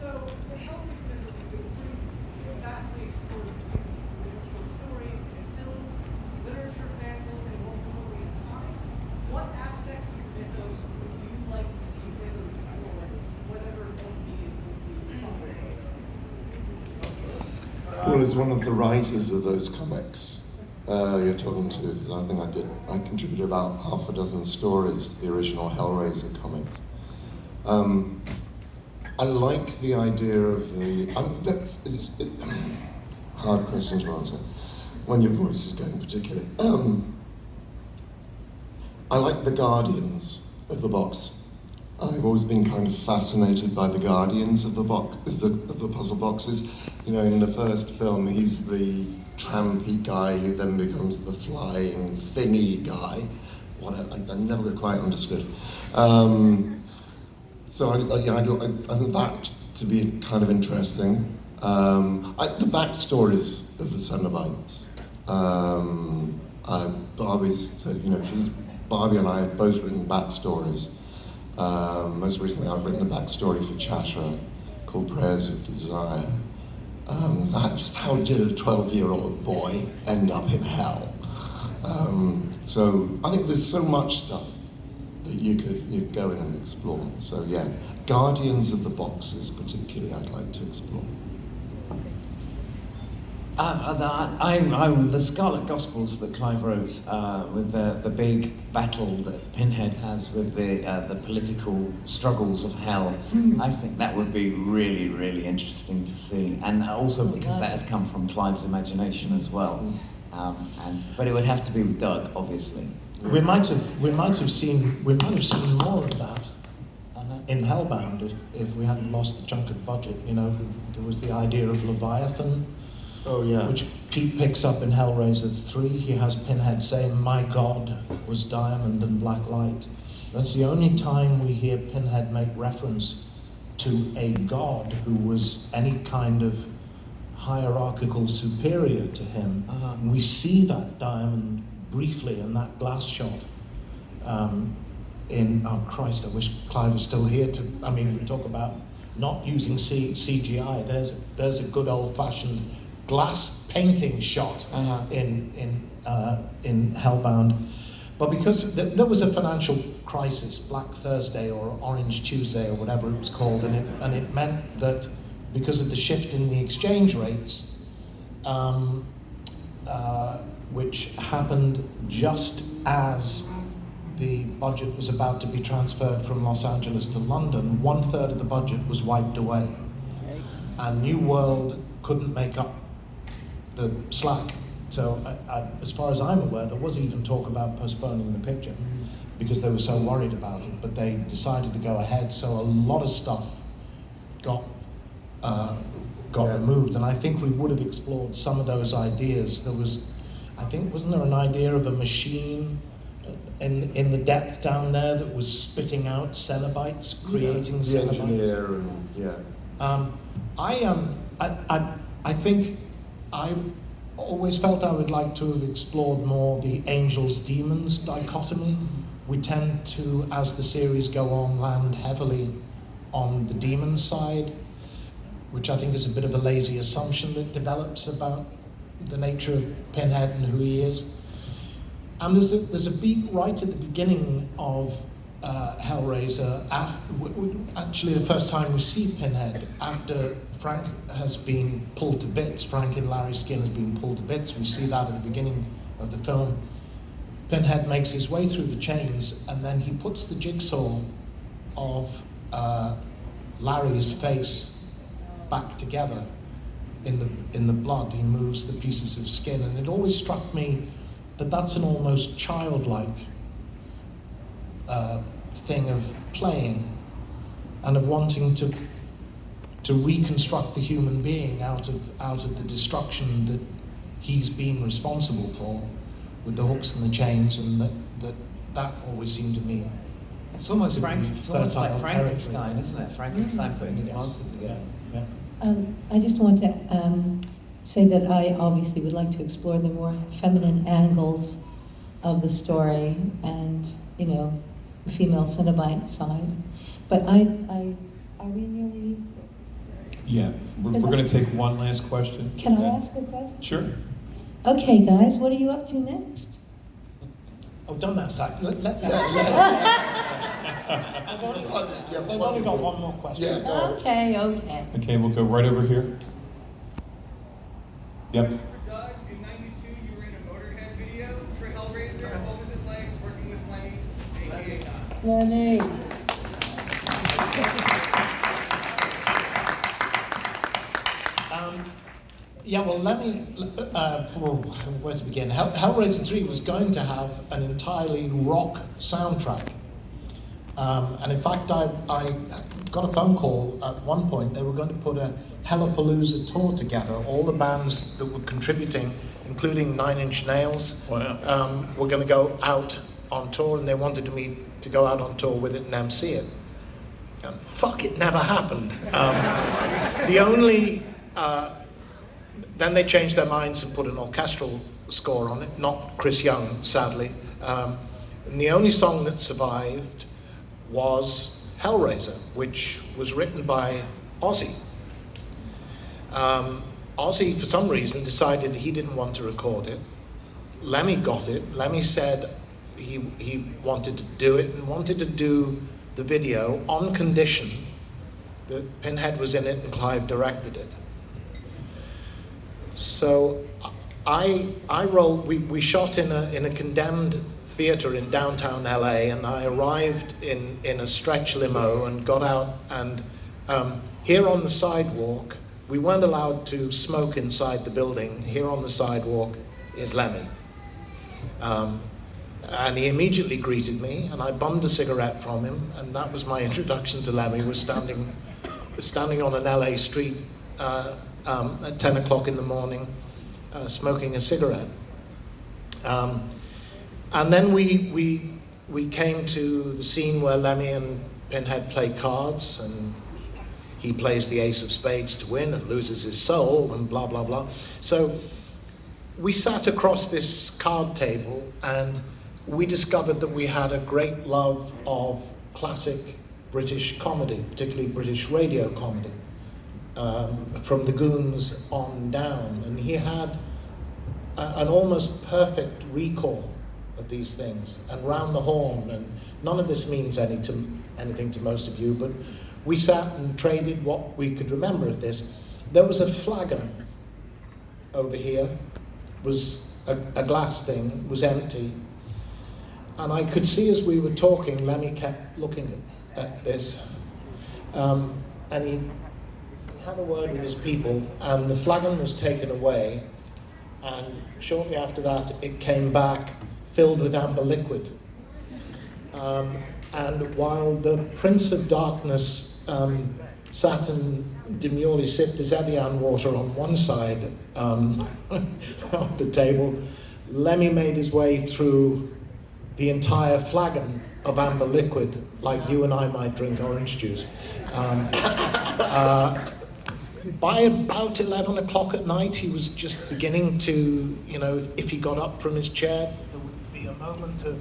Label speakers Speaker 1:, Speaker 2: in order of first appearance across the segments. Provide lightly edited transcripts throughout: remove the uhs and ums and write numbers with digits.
Speaker 1: So the Hellraiser myth is vastly explored between the short story and films, literature, fan films, and most importantly in comics. What aspects of the mythos would you like to see further explored, whatever film medium would be?
Speaker 2: Well, as one of the writers of those comics, you're talking to, because I contributed about half a dozen stories to the original Hellraiser comics. I like the idea of the, hard questions to answer, when your voice is going particularly. I like the guardians of the box. I've always been kind of fascinated by the guardians of the box, of the puzzle boxes. You know, in the first film, he's the trampy guy who then becomes the flying thingy guy. I never quite understood. So I think that to be kind of interesting. The backstories of the Cenobites. Barbie and I have both written backstories. Most recently, I've written a backstory for Chatter called Prayers of Desire. Just how did a 12-year-old boy end up in hell? So I think there's so much stuff that you'd go in and explore. So yeah, Guardians of the Boxes particularly I'd like to explore.
Speaker 3: The Scarlet Gospels that Clive wrote, with the big battle that Pinhead has with the political struggles of hell, I think that would be really, really interesting to see, and also because that has come from Clive's imagination as well. But it would have to be with Doug, obviously.
Speaker 4: We might have seen more of that in Hellbound if we hadn't lost the chunk of the budget. You know, there was the idea of Leviathan.
Speaker 2: Oh yeah.
Speaker 4: Which Pete picks up in Hellraiser 3. He has Pinhead saying, "My God was diamond and black light." That's the only time we hear Pinhead make reference to a god who was any kind of hierarchical superior to him. We see that diamond briefly in that glass shot. Oh Christ, I wish Clive was still here we talk about not using CGI. There's a good old-fashioned glass painting shot in Hellbound. But because there was a financial crisis, Black Thursday or Orange Tuesday or whatever it was called, and it meant that because of the shift in the exchange rates, which happened just as the budget was about to be transferred from Los Angeles to London, 1/3 of the budget was wiped away. And New World couldn't make up the slack. So as far as I'm aware, there was even talk about postponing the picture because they were so worried about it, but they decided to go ahead. So a lot of stuff got removed, and I think we would have explored some of those ideas. Wasn't there an idea of a machine in the depth down there that was spitting out Cenobites, creating
Speaker 2: the
Speaker 4: Cenobites?
Speaker 2: engineer and
Speaker 4: I think I always felt I would like to have explored more the angels-demons dichotomy. We tend to, as the series go on, land heavily on the demon side, which I think is a bit of a lazy assumption that develops about the nature of Pinhead and who he is. And there's a beat right at the beginning of Hellraiser, actually the first time we see Pinhead, after Frank has been pulled to bits, Frank in Larry's skin has been pulled to bits. We see that at the beginning of the film. Pinhead makes his way through the chains, and then he puts the jigsaw of Larry's face back together in the blood. He moves the pieces of skin, and it always struck me that that's an almost childlike thing of playing and of wanting to reconstruct the human being out of the destruction that he's been responsible for with the hooks and the chains, and that always seemed to me.
Speaker 3: It's almost like Frankenstein, isn't it? Frankenstein putting his monster together.
Speaker 4: Yeah.
Speaker 5: I just want to say that I obviously would like to explore the more feminine angles of the story and, the female Cenobite side. But are we nearly
Speaker 6: Yeah, we're
Speaker 5: Is that-
Speaker 6: going to take one last question.
Speaker 5: Can I
Speaker 6: Yeah.
Speaker 5: ask a question?
Speaker 6: Sure.
Speaker 5: Okay, guys, what are you up to next?
Speaker 4: Oh, don't ask that. They've only got one more question.
Speaker 2: Yeah, no.
Speaker 5: Okay.
Speaker 6: Okay, we'll go right over here. Yep.
Speaker 7: For Doug, in '92 you were in a Motorhead video for HELLRAISER. What was it like working with Lenny, aka Doc?
Speaker 5: Lenny.
Speaker 4: Yeah, well, let me, where to begin? Hellraiser 3 was going to have an entirely rock soundtrack. And in fact, I got a phone call at one point. They were going to put a Hellapalooza tour together. All the bands that were contributing, including Nine Inch Nails, were going to go out on tour, and they wanted me to go out on tour with it and MC it. And fuck, it never happened. The only... Then they changed their minds and put an orchestral score on it, not Chris Young, sadly. And the only song that survived was Hellraiser, which was written by Ozzy. Ozzy, for some reason, decided he didn't want to record it. Lemmy got it. Lemmy said he wanted to do it and wanted to do the video on condition that Pinhead was in it and Clive directed it. So we shot in a condemned theater in downtown LA, and I arrived in a stretch limo and got out, and here on the sidewalk, we weren't allowed to smoke inside the building. Here on the sidewalk is Lemmy. And he immediately greeted me, and I bummed a cigarette from him, and that was my introduction to Lemmy, was standing on an LA street at 10 o'clock in the morning, smoking a cigarette. And then we came to the scene where Lemmy and Pinhead play cards, and he plays the ace of spades to win and loses his soul and blah, blah, blah. So we sat across this card table, and we discovered that we had a great love of classic British comedy, particularly British radio comedy. From the Goons on down, and he had an almost perfect recall of these things, and Round the Horn, and none of this means anything to most of you, but we sat and traded what we could remember of this. There was a flagon over here, was a glass thing, was empty, and I could see as we were talking, Lemmy kept looking at this, and he had a word with his people, and the flagon was taken away, and shortly after that it came back filled with amber liquid. And while the Prince of Darkness sat and demurely sipped his Evian water on one side of the table, Lemmy made his way through the entire flagon of amber liquid, like you and I might drink orange juice. By about 11 o'clock at night, he was just beginning to, if he got up from his chair, there would be a moment of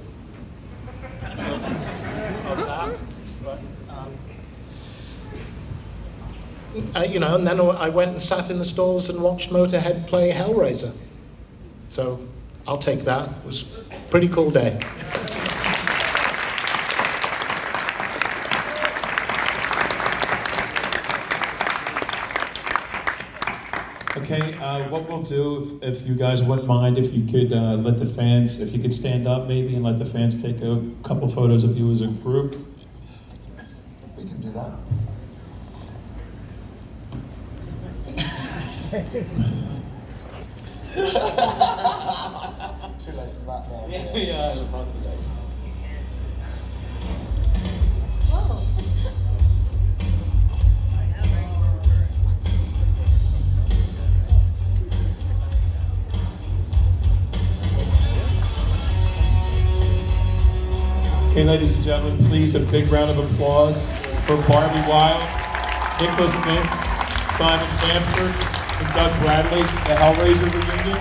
Speaker 4: that. But, and then I went and sat in the stalls and watched Motorhead play Hellraiser. So I'll take that. It was a pretty cool day.
Speaker 6: Okay, what we'll do, if you guys wouldn't mind, if you could let the fans, if you could stand up maybe and let the fans take a couple photos of you as a group.
Speaker 2: We can do that. Too late for that now.
Speaker 3: Yeah, far too late.
Speaker 6: Okay, ladies and gentlemen, please a big round of applause for Barbie Wilde, Nicolas, Simon Bamford, and Doug Bradley, the HELLRAISER reunion.